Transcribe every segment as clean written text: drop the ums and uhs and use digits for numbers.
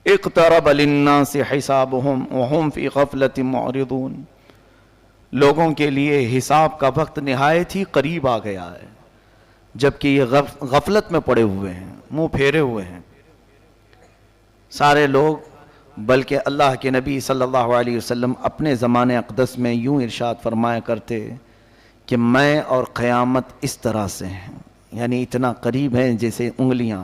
اقترب للناس حسابهم وهم فی غفلۃ معرضون، لوگوں کے لیے حساب کا وقت نہایت ہی قریب آ گیا ہے، جبکہ یہ غفلت میں پڑے ہوئے ہیں، منہ پھیرے ہوئے ہیں سارے لوگ۔ بلکہ اللہ کے نبی صلی اللہ علیہ وسلم اپنے زمانے اقدس میں یوں ارشاد فرمایا کرتے کہ میں اور قیامت اس طرح سے ہیں، یعنی اتنا قریب ہیں جیسے انگلیاں۔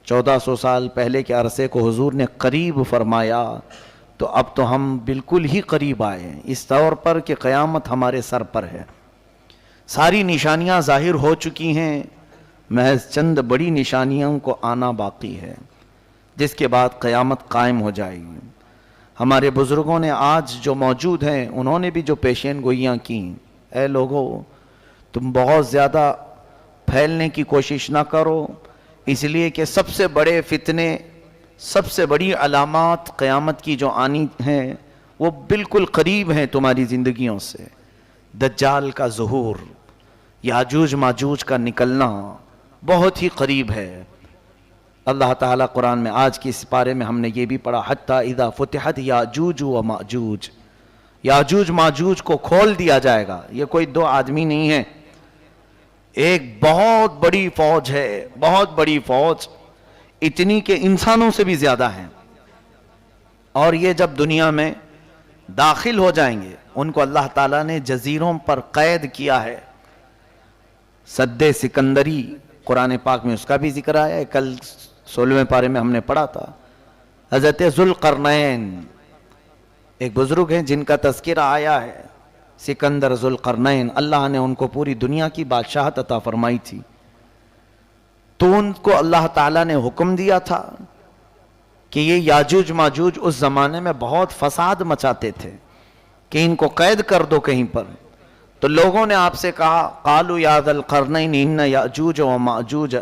1400 سال پہلے کے عرصے کو حضور نے قریب فرمایا، تو اب تو ہم بالکل ہی قریب آئے ہیں، اس طور پر کہ قیامت ہمارے سر پر ہے۔ ساری نشانیاں ظاہر ہو چکی ہیں، محض چند بڑی نشانیوں کو آنا باقی ہے، جس کے بعد قیامت قائم ہو جائے گی۔ ہمارے بزرگوں نے آج جو موجود ہیں، انہوں نے بھی جو پیشین گوئیاں کی، اے لوگو تم بہت زیادہ پھیلنے کی کوشش نہ کرو، اس لیے کہ سب سے بڑے فتنے، سب سے بڑی علامات قیامت کی جو آنی ہیں وہ بالکل قریب ہیں تمہاری زندگیوں سے۔ دجال کا ظہور، یاجوج ماجوج کا نکلنا بہت ہی قریب ہے۔ اللہ تعالیٰ قرآن میں آج کی اس پارے میں ہم نے یہ بھی پڑھا، حتیٰ اذا فتحت یاجوج و ماجوج، یاجوج ماجوج کو کھول دیا جائے گا۔ یہ کوئی دو آدمی نہیں ہے، ایک بہت بڑی فوج ہے، بہت بڑی فوج، اتنی کہ انسانوں سے بھی زیادہ ہیں۔ اور یہ جب دنیا میں داخل ہو جائیں گے، ان کو اللہ تعالیٰ نے جزیروں پر قید کیا ہے۔ سد سکندری قرآن پاک میں اس کا بھی ذکر آیا ہے، کل 16ویں پارے میں ہم نے پڑھا تھا۔ حضرت ذوالقرنین ایک بزرگ ہیں جن کا تذکرہ آیا ہے، سکندر ذوالقرنین، اللہ نے ان کو پوری دنیا کی بادشاہت عطا فرمائی تھی، تو ان کو اللہ تعالیٰ نے حکم دیا تھا کہ یہ یاجوج ماجوج اس زمانے میں بہت فساد مچاتے تھے کہ ان کو قید کر دو کہیں پر۔ تو لوگوں نے آپ سے کہا، قالوا یا ذا القرنین ان یاجوج و ماجوج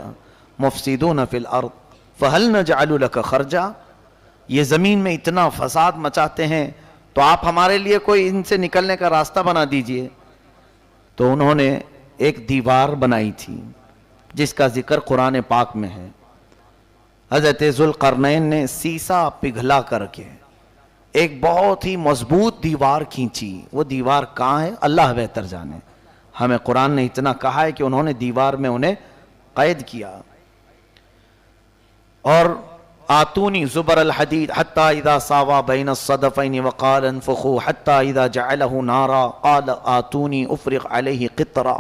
مفسدون فی الارض فہل نجعل لک خرجا، یہ زمین میں اتنا فساد مچاتے ہیں تو آپ ہمارے لیے کوئی ان سے نکلنے کا راستہ بنا دیجئے۔ تو انہوں نے ایک دیوار بنائی تھی جس کا ذکر قرآن پاک میں ہے۔ حضرت ذوالقرنین نے سیسا پگھلا کر کے ایک بہت ہی مضبوط دیوار کھینچی۔ وہ دیوار کہاں ہے اللہ بہتر جانے، ہمیں قرآن نے اتنا کہا ہے کہ انہوں نے دیوار میں انہیں قید کیا۔ اور آتونی زبر الحدید حتی اذا ساوا بین الصدفین وقال انفخوا حتی اذا جعلہ نارا قال آتونی افرغ علیہ قطرا،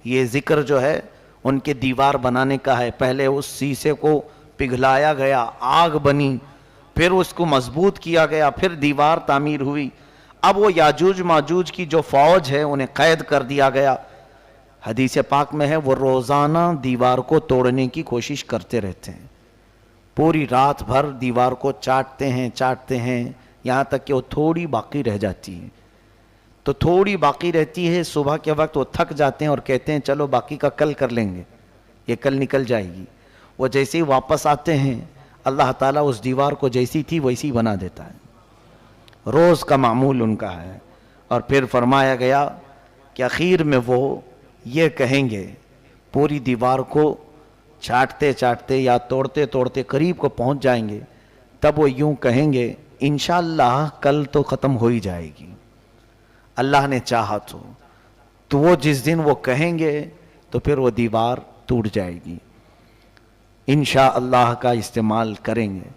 یہ ذکر جو ہے ان کے دیوار بنانے کا ہے۔ پہلے اس سیسے کو پگھلایا گیا، آگ بنی، پھر اس کو مضبوط کیا گیا، پھر دیوار تعمیر ہوئی۔ اب وہ یاجوج ماجوج کی جو فوج ہے انہیں قید کر دیا گیا۔ حدیث پاک میں ہے وہ روزانہ دیوار کو توڑنے کی کوشش کرتے رہتے ہیں، پوری رات بھر دیوار کو چاٹتے ہیں یہاں تک کہ وہ تھوڑی باقی رہ جاتی ہے۔ تو تھوڑی باقی رہتی ہے، صبح کے وقت وہ تھک جاتے ہیں اور کہتے ہیں چلو باقی کا کل کر لیں گے، یہ کل نکل جائے گی۔ وہ جیسے ہی واپس آتے ہیں اللہ تعالیٰ اس دیوار کو جیسی تھی ویسی بنا دیتا ہے، روز کا معمول ان کا ہے۔ اور پھر فرمایا گیا کہ اخیر میں وہ یہ کہیں گے، پوری دیوار کو چاٹتے چاٹتے یا توڑتے توڑتے قریب کو پہنچ جائیں گے، تب وہ یوں کہیں گے انشاءاللہ کل تو ختم ہو ہی جائے گی، اللہ نے چاہا تو وہ جس دن وہ کہیں گے تو پھر وہ دیوار ٹوٹ جائے گی، انشاءاللہ کا استعمال کریں گے۔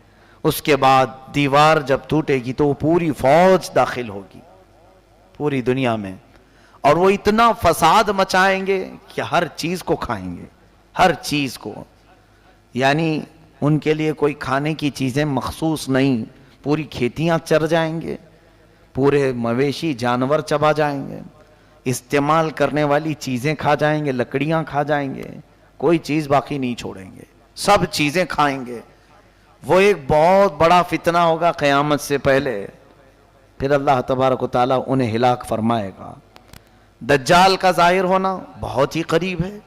اس کے بعد دیوار جب ٹوٹے گی تو وہ پوری فوج داخل ہوگی پوری دنیا میں، اور وہ اتنا فساد مچائیں گے کہ ہر چیز کو کھائیں گے، ہر چیز کو، یعنی ان کے لیے کوئی کھانے کی چیزیں مخصوص نہیں، پوری کھیتیاں چر جائیں گے، پورے مویشی جانور چبا جائیں گے، استعمال کرنے والی چیزیں کھا جائیں گے، لکڑیاں کھا جائیں گے، کوئی چیز باقی نہیں چھوڑیں گے، سب چیزیں کھائیں گے۔ وہ ایک بہت بڑا فتنہ ہوگا قیامت سے پہلے، پھر اللہ تبارک و تعالیٰ انہیں ہلاک فرمائے گا۔ دجال کا ظاہر ہونا بہت ہی قریب ہے۔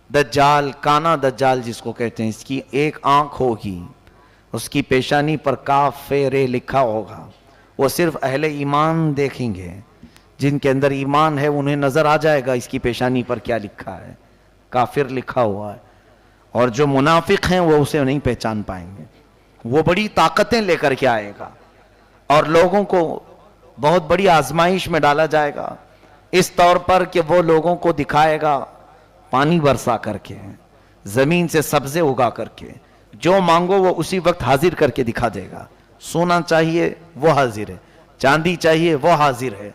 دجال، کانا دجال جس کو کہتے ہیں، اس کی ایک آنکھ ہوگی، اس کی پیشانی پر کاف رے لکھا ہوگا، وہ صرف اہل ایمان دیکھیں گے، جن کے اندر ایمان ہے انہیں نظر آ جائے گا اس کی پیشانی پر کیا لکھا ہے، کافر لکھا ہوا ہے، اور جو منافق ہیں وہ اسے نہیں پہچان پائیں گے۔ وہ بڑی طاقتیں لے کر کے آئے گا اور لوگوں کو بہت بڑی آزمائش میں ڈالا جائے گا، اس طور پر کہ وہ لوگوں کو دکھائے گا پانی برسا کر کے، زمین سے سبزے اگا کر کے، جو مانگو وہ اسی وقت حاضر کر کے دکھا دے گا۔ سونا چاہیے وہ حاضر ہے، چاندی چاہیے وہ حاضر ہے۔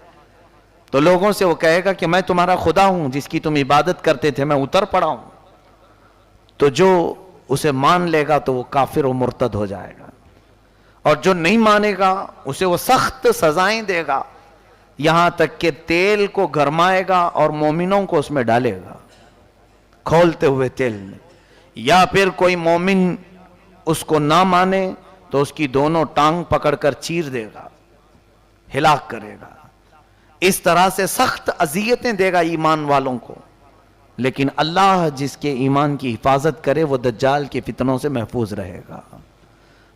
تو لوگوں سے وہ کہے گا کہ میں تمہارا خدا ہوں جس کی تم عبادت کرتے تھے، میں اتر پڑا ہوں۔ تو جو اسے مان لے گا تو وہ کافر و مرتد ہو جائے گا، اور جو نہیں مانے گا اسے وہ سخت سزائیں دے گا، یہاں تک کہ تیل کو گرمائے گا اور مومنوں کو اس میں ڈالے گا کھولتے ہوئے تیل میں، یا پھر کوئی مومن اس کو نہ مانے تو اس کی دونوں ٹانگ پکڑ کر چیر دے گا، ہلاک کرے گا۔ اس طرح سے سخت اذیتیں دے گا ایمان والوں کو، لیکن اللہ جس کے ایمان کی حفاظت کرے وہ دجال کے فتنوں سے محفوظ رہے گا۔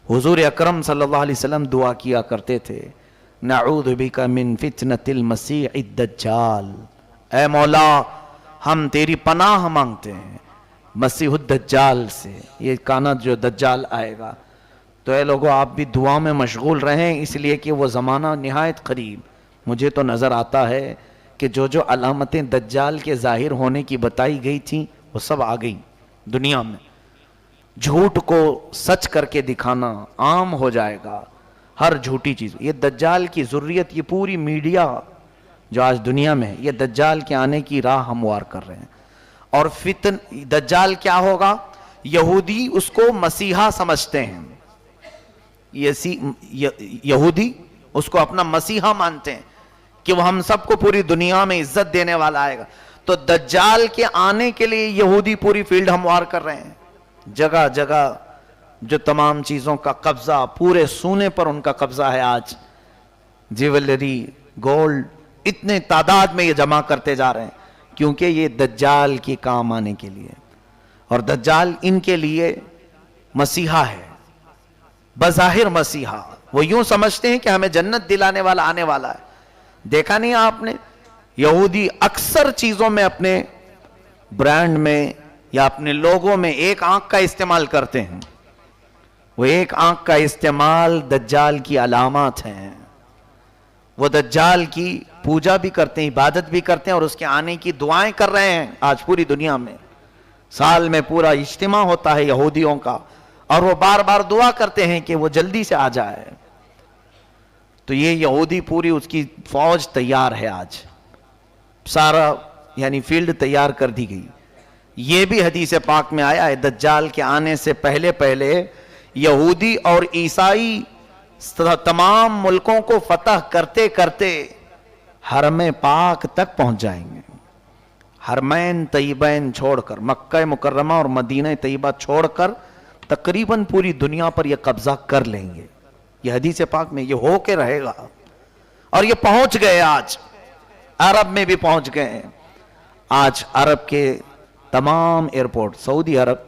حضور اکرم صلی اللہ علیہ وسلم دعا کیا کرتے تھے، نعوذ بک من فتنة المسیح الدجال، اے مولا ہم تیری پناہ مانگتے ہیں مسیح الدجال سے، یہ کانا جو دجال آئے گا۔ تو اے لوگوں آپ بھی دعا میں مشغول رہیں، اس لیے کہ وہ زمانہ نہایت قریب۔ مجھے تو نظر آتا ہے کہ جو جو علامتیں دجال کے ظاہر ہونے کی بتائی گئی تھیں وہ سب آ گئی دنیا میں۔ جھوٹ کو سچ کر کے دکھانا عام ہو جائے گا، ہر جھوٹی چیز۔ یہ دجال کی ذریت، یہ پوری میڈیا جو آج دنیا میں ہے، یہ دجال کے آنے کی راہ ہموار کر رہے ہیں۔ اور دجال کیا ہوگا؟ یہودی اس کو مسیحا سمجھتے ہیں، یہودی اس کو اپنا مسیحا مانتے ہیں کہ وہ ہم سب کو پوری دنیا میں عزت دینے والا آئے گا۔ تو دجال کے آنے کے لیے یہودی پوری فیلڈ ہموار کر رہے ہیں، جگہ جگہ جو تمام چیزوں کا قبضہ، پورے سونے پر ان کا قبضہ ہے آج، جیولری، گولڈ، اتنے تعداد میں یہ جمع کرتے جا رہے ہیں، کیونکہ یہ دجال کے کام آنے کے لیے۔ اور دجال ان کے لیے مسیحا ہے، بظاہر مسیحا۔ وہ یوں سمجھتے ہیں کہ ہمیں جنت دلانے والا آنے والا ہے۔ دیکھا نہیں آپ نے، یہودی اکثر چیزوں میں، اپنے برانڈ میں یا اپنے لوگوں میں ایک آنکھ کا استعمال کرتے ہیں۔ وہ ایک آنکھ کا استعمال دجال کی علامات ہیں۔ وہ دجال کی پوجا بھی کرتے ہیں، عبادت بھی کرتے ہیں، اور اس کے آنے کی دعائیں کر رہے ہیں آج پوری دنیا میں۔ سال میں پورا اجتماع ہوتا ہے یہودیوں کا، اور وہ بار بار دعا کرتے ہیں کہ وہ جلدی سے آ جائے۔ تو یہ یہودی پوری اس کی فوج تیار ہے آج، سارا یعنی فیلڈ تیار کر دی گئی۔ یہ بھی حدیث پاک میں آیا ہے، دجال کے آنے سے پہلے پہلے یہودی اور عیسائی تمام ملکوں کو فتح کرتے کرتے حرم پاک تک پہنچ جائیں گے۔ حرمین طیبین چھوڑ کر، مکہ مکرمہ اور مدینہ طیبہ چھوڑ کر تقریباً پوری دنیا پر یہ قبضہ کر لیں گے۔ یہ حدیث پاک میں یہ ہو کے رہے گا، اور یہ پہنچ گئے، آج عرب میں بھی پہنچ گئے۔ آج عرب کے تمام ایئرپورٹ، سعودی عرب،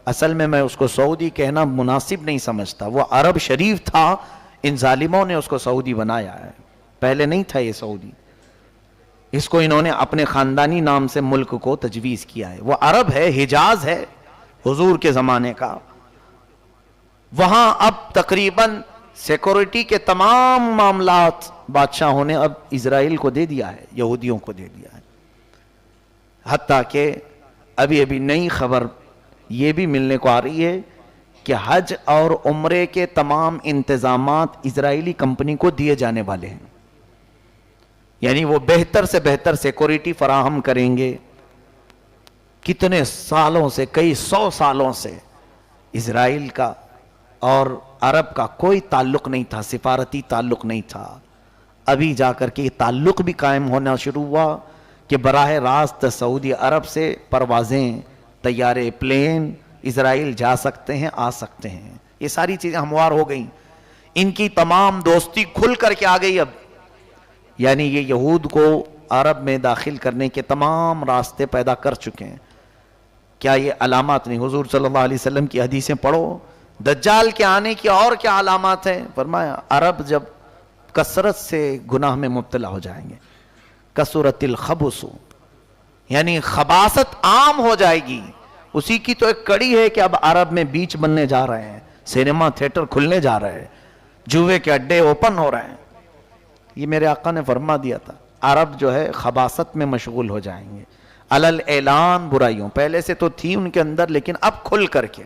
اصل میں اس کو سعودی کہنا مناسب نہیں سمجھتا، وہ عرب شریف تھا، ان ظالموں نے اس کو سعودی بنایا ہے، پہلے نہیں تھا یہ سعودی۔ اس کو انہوں نے اپنے خاندانی نام سے ملک کو تجویز کیا ہے۔ وہ عرب ہے، حجاز ہے حضور کے زمانے کا۔ وہاں اب تقریباً سیکورٹی کے تمام معاملات بادشاہوں نے اب اسرائیل کو دے دیا ہے، یہودیوں کو دے دیا ہے۔ حتیٰ کہ ابھی نئی خبر یہ بھی ملنے کو آ رہی ہے کہ حج اور عمرے کے تمام انتظامات اسرائیلی کمپنی کو دیے جانے والے ہیں، یعنی وہ بہتر سے بہتر سیکورٹی فراہم کریں گے۔ کتنے سالوں سے، کئی 100 سالوں سے اسرائیل کا اور عرب کا کوئی تعلق نہیں تھا، سفارتی تعلق نہیں تھا۔ ابھی جا کر کے یہ تعلق بھی قائم ہونا شروع ہوا کہ براہ راست سعودی عرب سے پروازیں، طیارے، پلین اسرائیل جا سکتے ہیں، آ سکتے ہیں۔ یہ ساری چیزیں ہموار ہو گئیں، ان کی تمام دوستی کھل کر کے آ گئی اب، یعنی یہ یہود کو عرب میں داخل کرنے کے تمام راستے پیدا کر چکے ہیں۔ کیا یہ علامات نہیں؟ حضور صلی اللہ علیہ وسلم کی حدیثیں پڑھو، دجال کے آنے کی اور کیا علامات ہیں؟ فرمایا عرب جب کثرت سے گناہ میں مبتلا ہو جائیں گے، کثرت الخبث، یعنی خباثت عام ہو جائے گی۔ اسی کی تو ایک کڑی ہے کہ اب عرب میں بیچ بننے جا رہے ہیں، سینما تھیٹر کھلنے جا رہے ہیں، جوئے کے اڈے اوپن ہو رہے ہیں. یہ میرے آقا نے فرما دیا تھا عرب جو ہے خباثت میں مشغول ہو جائیں گے، علل اعلان برائیوں. پہلے سے تو تھی ان کے اندر لیکن اب کھل کر کے.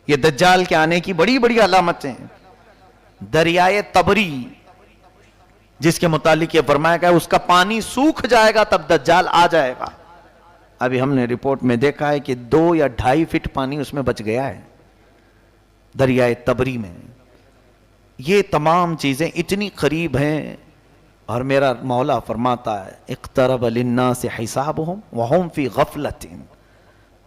یہ دجال کے آنے کی بڑی بڑی علامتیں ہیں. دریائے تبری جس کے متعلق یہ فرمایا گیا اس کا پانی سوکھ جائے گا تب دجال آ جائے گا. ابھی ہم نے رپورٹ میں دیکھا ہے کہ 2 یا 2.5 فٹ پانی اس میں بچ گیا ہے دریائے تبری میں. یہ تمام چیزیں اتنی قریب ہیں اور میرا مولا فرماتا ہے اقترب للناس حسابهم وهم فی غفلت.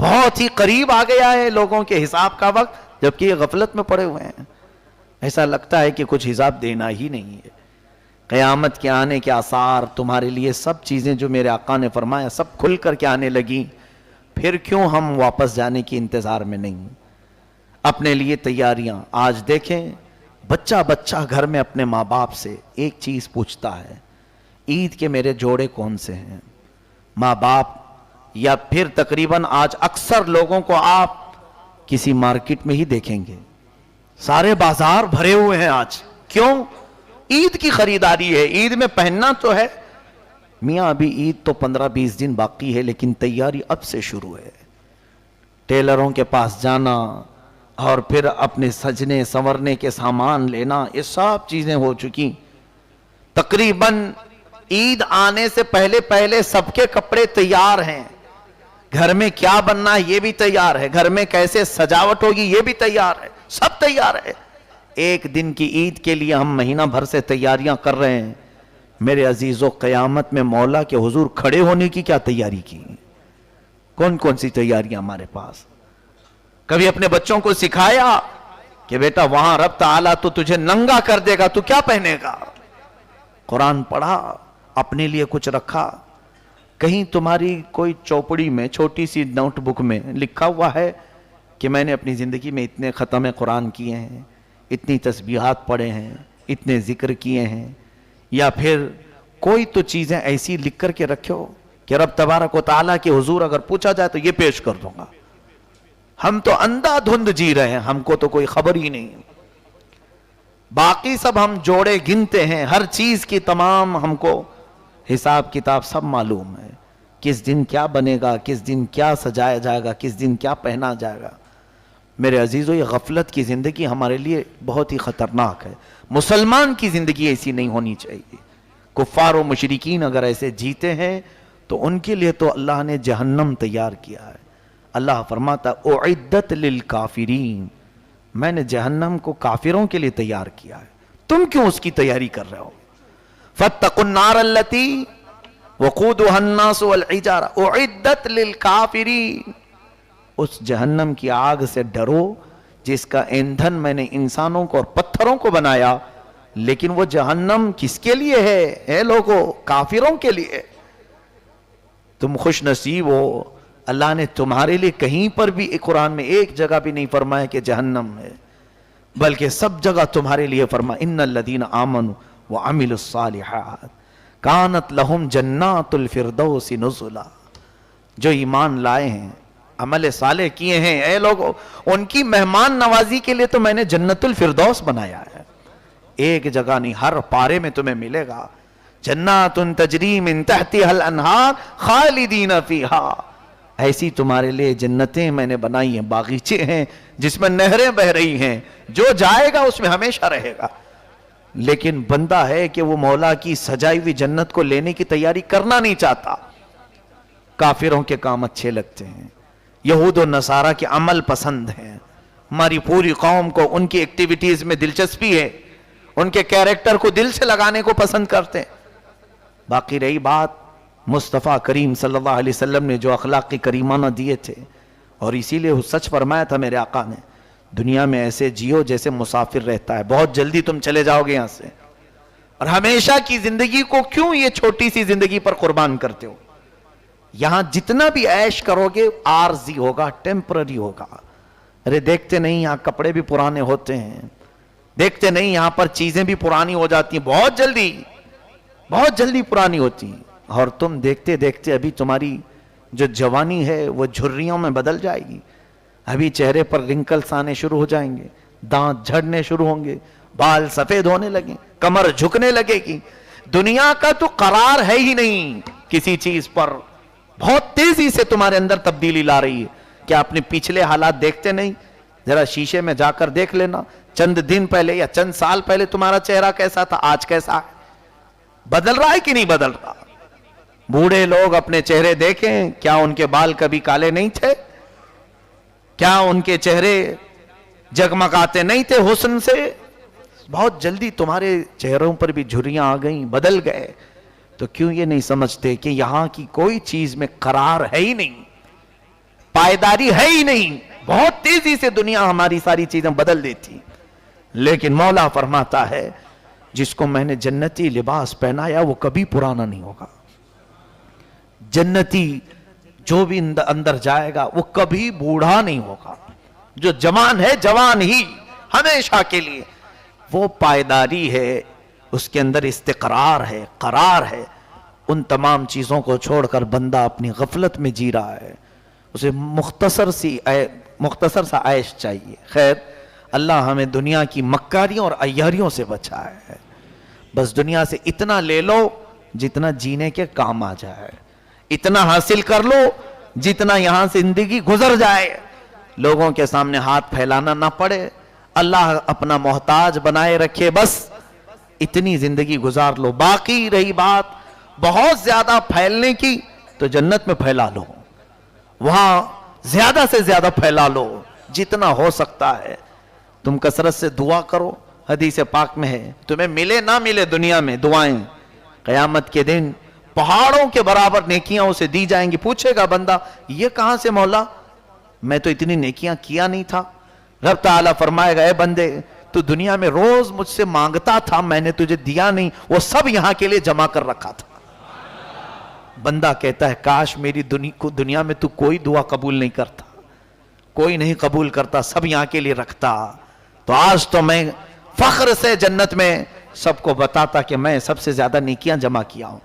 بہت ہی قریب آ گیا ہے لوگوں کے حساب کا وقت جبکہ یہ غفلت میں پڑے ہوئے ہیں. ایسا لگتا ہے کہ کچھ حساب دینا ہی نہیں ہے. قیامت کے آنے کے آثار تمہارے لیے سب چیزیں جو میرے آقا نے فرمایا سب کھل کر کے آنے لگیں. پھر کیوں ہم واپس جانے کی انتظار میں نہیں؟ اپنے لیے تیاریاں. آج دیکھیں بچہ بچہ گھر میں اپنے ماں باپ سے ایک چیز پوچھتا ہے عید کے میرے جوڑے کون سے ہیں. ماں باپ یا پھر تقریباً آج اکثر لوگوں کو آپ کسی مارکیٹ میں ہی دیکھیں گے سارے بازار بھرے ہوئے ہیں آج. کیوں؟ عید کی خریداری ہے. عید میں پہننا تو ہے میاں، ابھی عید تو 15-20 دن باقی ہے لیکن تیاری اب سے شروع ہے. ٹیلروں کے پاس جانا اور پھر اپنے سجنے سنورنے کے سامان لینا، یہ سب چیزیں ہو چکی. تقریباً عید آنے سے پہلے پہلے سب کے کپڑے تیار ہیں. گھر میں کیا بننا ہے یہ بھی تیار ہے، گھر میں کیسے سجاوٹ ہوگی یہ بھی تیار ہے، سب تیار ہے. ایک دن کی عید کے لیے ہم مہینہ بھر سے تیاریاں کر رہے ہیں. میرے عزیزو قیامت میں مولا کے حضور کھڑے ہونے کی کیا تیاری کی؟ کون کون سی تیاریاں ہمارے پاس؟ کبھی اپنے بچوں کو سکھایا کہ بیٹا وہاں رب تعالیٰ تو تجھے ننگا کر دے گا، تو کیا پہنے گا؟ قرآن پڑھا، اپنے لیے کچھ رکھا؟ کہیں تمہاری کوئی چوپڑی میں چھوٹی سی نوٹ بک میں لکھا ہوا ہے کہ میں نے اپنی زندگی میں اتنے ختم قرآن کیے ہیں، اتنی تسبیحات پڑھے ہیں، اتنے ذکر کیے ہیں؟ یا پھر کوئی تو چیزیں ایسی لکھ کر کے رکھو کہ رب تبارک و تعالیٰ کے حضور اگر پوچھا جائے تو یہ پیش کر دوں گا. ہم تو اندھا دھند جی رہے ہیں، ہم کو تو کوئی خبر ہی نہیں. باقی سب ہم جوڑے گنتے ہیں، ہر چیز کی تمام ہم کو حساب کتاب سب معلوم ہے. کس دن کیا بنے گا، کس دن کیا سجایا جائے گا، کس دن کیا پہنا جائے گا. میرے عزیزو یہ غفلت کی زندگی ہمارے لیے بہت ہی خطرناک ہے. مسلمان کی زندگی ایسی نہیں ہونی چاہیے. کفار و مشرکین اگر ایسے جیتے ہیں تو ان کے لیے تو اللہ نے جہنم تیار کیا ہے. اللہ فرماتا اعدت للکافرین، میں نے جہنم کو کافروں کے لیے تیار کیا ہے. تم کیوں اس کی تیاری کر رہے ہو؟ فاتقوا النار التي وقودها الناس والحجارة اعدت للکافرین، اس جہنم کی آگ سے ڈرو جس کا ایندھن میں نے انسانوں کو اور پتھروں کو بنایا. لیکن وہ جہنم کس کے لیے ہے؟ اے لوگو، کافروں کے لیے. تم خوش نصیب ہو، اللہ نے تمہارے لیے کہیں پر بھی قرآن میں ایک جگہ بھی نہیں فرمایا کہ جہنم ہے، بلکہ سب جگہ تمہارے لیے فرمایا ان الذین آمنوا وعملوا الصالحات کانت لہم جنات الفردوس نزلا. جو ایمان لائے ہیں، عمل صالح کیے ہیں، اے لوگو ان کی مہمان نوازی کے لیے تو میں نے جنت الفردوس بنایا ہے. ایک جگہ نہیں، ہر پارے میں تمہیں ملے گا جنات تجری من تحتها الانہار خالدین فیہا. ایسی تمہارے لیے جنتیں میں نے بنائی ہیں، باغیچے ہیں جس میں نہریں بہ رہی ہیں، جو جائے گا اس میں ہمیشہ رہے گا. لیکن بندہ ہے کہ وہ مولا کی سجائی ہوئی جنت کو لینے کی تیاری کرنا نہیں چاہتا. کافروں کے کام اچھے لگتے ہیں، یہود و نصارہ کے عمل پسند ہیں. ہماری پوری قوم کو ان کی ایکٹیویٹیز میں دلچسپی ہے، ان کے کیریکٹر کو دل سے لگانے کو پسند کرتے ہیں. باقی رہی بات مصطفیٰ کریم صلی اللہ علیہ وسلم نے جو اخلاق کریمانہ دیے تھے، اور اسی لیے سچ فرمایا تھا میرے آقا نے، دنیا میں ایسے جیو جیسے مسافر رہتا ہے، بہت جلدی تم چلے جاؤ گے یہاں سے، اور ہمیشہ کی زندگی کو کیوں یہ چھوٹی سی زندگی پر قربان کرتے ہو؟ یہاں جتنا بھی عیش کرو گے عارضی ہوگا، ٹیمپرری ہوگا. ارے دیکھتے نہیں یہاں کپڑے بھی پرانے ہوتے ہیں، دیکھتے نہیں یہاں پر چیزیں بھی پرانی ہو جاتی ہیں، بہت جلدی پرانی ہوتی ہیں. اور تم دیکھتے دیکھتے ابھی تمہاری جو جوانی ہے وہ جھریوں میں بدل جائے گی، ابھی چہرے پر رنکلز آنے شروع ہو جائیں گے. دانت جھڑنے شروع ہوں گے، بال سفید ہونے لگیں، کمر جھکنے لگے گی. دنیا کا تو قرار ہے ہی نہیں کسی چیز پر. بہت تیزی سے تمہارے اندر تبدیلی لا رہی ہے. کیا اپنے پچھلے حالات دیکھتے نہیں؟ ذرا شیشے میں جا کر دیکھ لینا، چند دن پہلے یا چند سال پہلے تمہارا چہرہ کیسا تھا، آج کیسا ہے. بدل رہا ہے کہ نہیں بدل رہا؟ بوڑھے لوگ اپنے چہرے دیکھیں، کیا ان کے بال کبھی کالے نہیں تھے؟ کیا ان کے چہرے جگمگاتے نہیں تھے حسن سے؟ بہت جلدی تمہارے چہروں پر بھی جھریاں آ گئیں، بدل گئے. تو کیوں یہ نہیں سمجھتے کہ یہاں کی کوئی چیز میں قرار ہے ہی نہیں، پائیداری ہے ہی نہیں. بہت تیزی سے دنیا ہماری ساری چیزیں بدل دیتی. لیکن مولا فرماتا ہے جس کو میں نے جنتی لباس پہنایا وہ کبھی پرانا نہیں ہوگا. جنتی جو بھی اندر جائے گا وہ کبھی بوڑھا نہیں ہوگا. جو جوان ہے جوان ہی ہمیشہ کے لیے. وہ پائیداری ہے، اس کے اندر استقرار ہے، قرار ہے. ان تمام چیزوں کو چھوڑ کر بندہ اپنی غفلت میں جی رہا ہے. اسے مختصر سا عیش چاہیے. خیر، اللہ ہمیں دنیا کی مکاریوں اور عیاریوں سے بچائے. بس دنیا سے اتنا لے لو جتنا جینے کے کام آ جائے، اتنا حاصل کر لو جتنا یہاں سے زندگی گزر جائے. لوگوں کے سامنے ہاتھ پھیلانا نہ پڑے، اللہ اپنا محتاج بنائے رکھے، بس اتنی زندگی گزار لو. باقی رہی بات بہت زیادہ پھیلنے کی تو جنت میں پھیلا لو، وہاں زیادہ سے زیادہ پھیلا لو جتنا ہو سکتا ہے. تم کثرت سے دعا کرو. حدیث پاک میں ہے تمہیں ملے نہ ملے دنیا میں دعائیں، قیامت کے دن پہاڑوں کے برابر نیکیاں اسے دی جائیں گی. پوچھے گا بندہ یہ کہاں سے مولا، میں تو اتنی نیکیاں کیا نہیں تھا. رب تعالیٰ فرمائے گا اے بندے تو دنیا میں روز مجھ سے مانگتا تھا، میں نے تجھے دیا نہیں، وہ سب یہاں کے لیے جمع کر رکھا تھا. بندہ کہتا ہے کاش میری دنیا میں تو کوئی دعا قبول نہیں کرتا، کوئی نہیں قبول کرتا، سب یہاں کے لیے رکھتا. تو آج تو میں فخر سے جنت میں سب کو بتاتا کہ میں سب سے زیادہ نیکیاں جمع کیا ہوں.